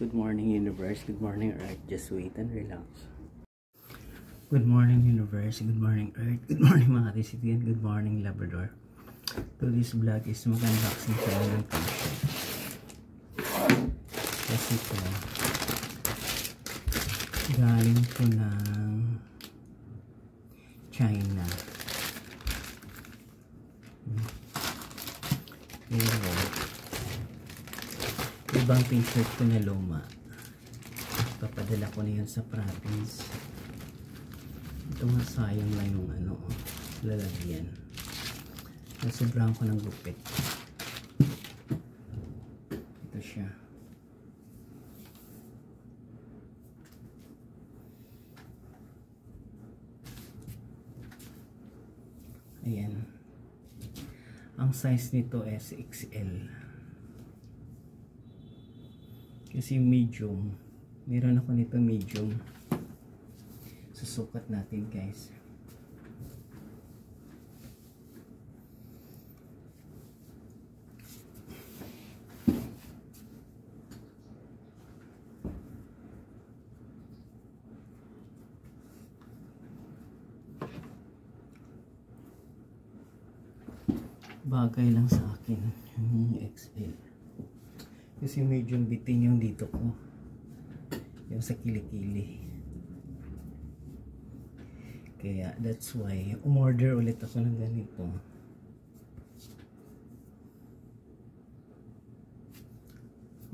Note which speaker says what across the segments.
Speaker 1: Good morning, universe. Good morning, earth. Just wait and relax. Good morning, universe. Good morning, earth. Good morning, mga recipient. Good morning, Labrador. So this vlog is mag-unboxing tayo ng t-shirt. Kasi ito, galing ko ng China. Pero ibang t-shirt ko na luma, papadala ko na yun sa province. Ito nga, sayang lang yung lalagyan. Nasobrahan ko ng gupit. Ito siya. Ayan. Ang size nito is XL. Kasi medium. Meron ako nito medium. Susukat natin, guys. Bagay lang sa akin yung XL. Kasi medyo bitin yung dito ko. Yung sa kilikili. Kaya that's why umorder ulit ako ng ganito.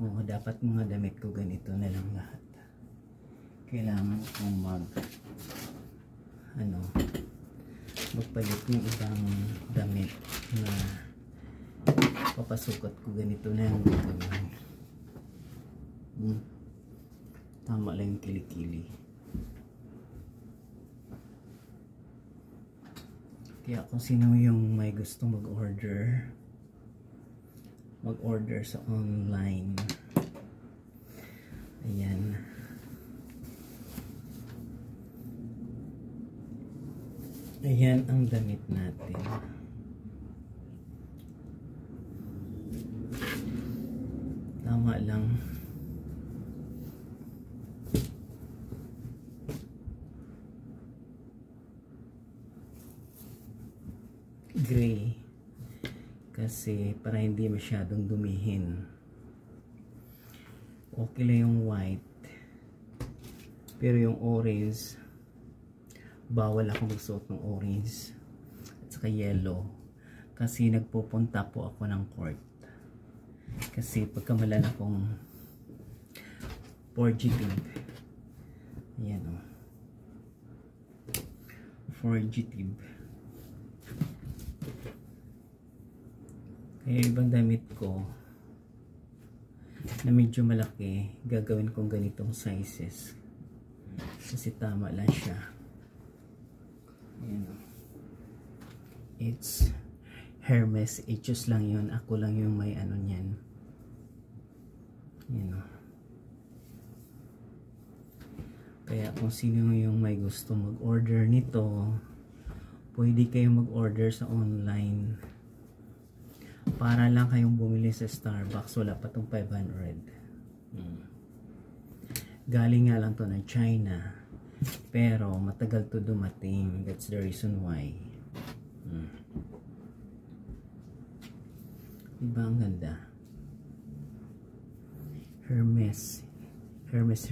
Speaker 1: Oo, dapat mga damit ko ganito na lang lahat. Kailangan kong magpalit ng ibang damit na papasukat ko ganito na yung tama lang yung kilikili. Kaya kung sino yung may gusto mag-order sa online, ayan, ayan ang damit natin. Tama lang. Gray. Kasi para hindi masyadong dumihin. Okay lang yung white. Pero yung orange, bawal ako magsuot ng orange. At saka yellow. Kasi nagpupunta po ako ng court. Kasi pagkamalan akong fugitive. Ayan o. Fugitive. Kaya ibang damit ko na medyo malaki, gagawin kong ganitong sizes. Kasi tama lang siya. Ayan o. It's Hermes. I-choose lang yun. Ako lang yung may niyan. Ayan o. Kaya kung sino yung may gusto mag-order nito, pwede kayong mag-order sa online. Para lang kayong bumili sa Starbucks. Wala pa tong 500. Galing nga lang to ng China. Pero matagal to dumating. That's the reason why. Diba ang ganda? Hermes. Hermes.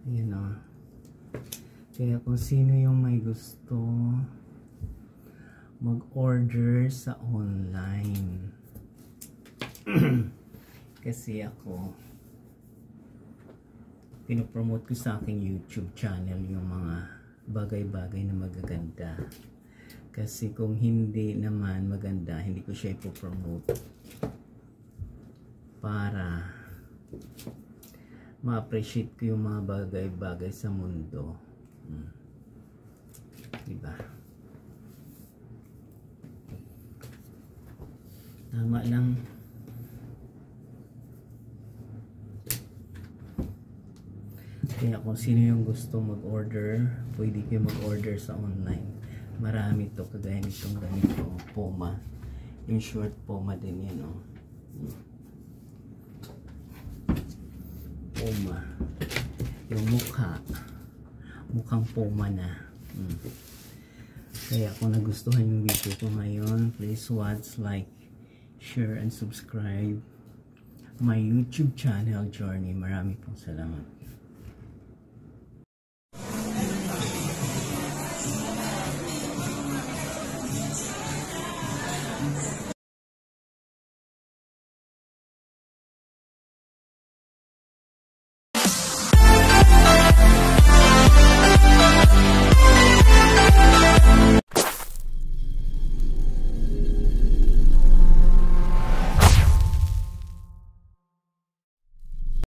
Speaker 1: Ayan o. Kaya kung sino yung may gusto mag-order sa online. Kasi ako, pinopromote ko sa aking YouTube channel yung mga bagay-bagay na magaganda. Kasi kung hindi naman maganda, hindi ko siya ipopromote. Para ma-appreciate ko yung mga bagay-bagay sa mundo. Diba? Tama lang. Kaya kung sino yung gusto mag-order, pwede kayo mag-order sa online. Marami to, kagaya nitong ganito, Puma. Yung short Puma din yan, Puma. Yung mukhang Puma na. Kaya kung nagustuhan yung video ko ngayon, please watch, like, share, and subscribe my YouTube channel, Journey. Marami pong salamat.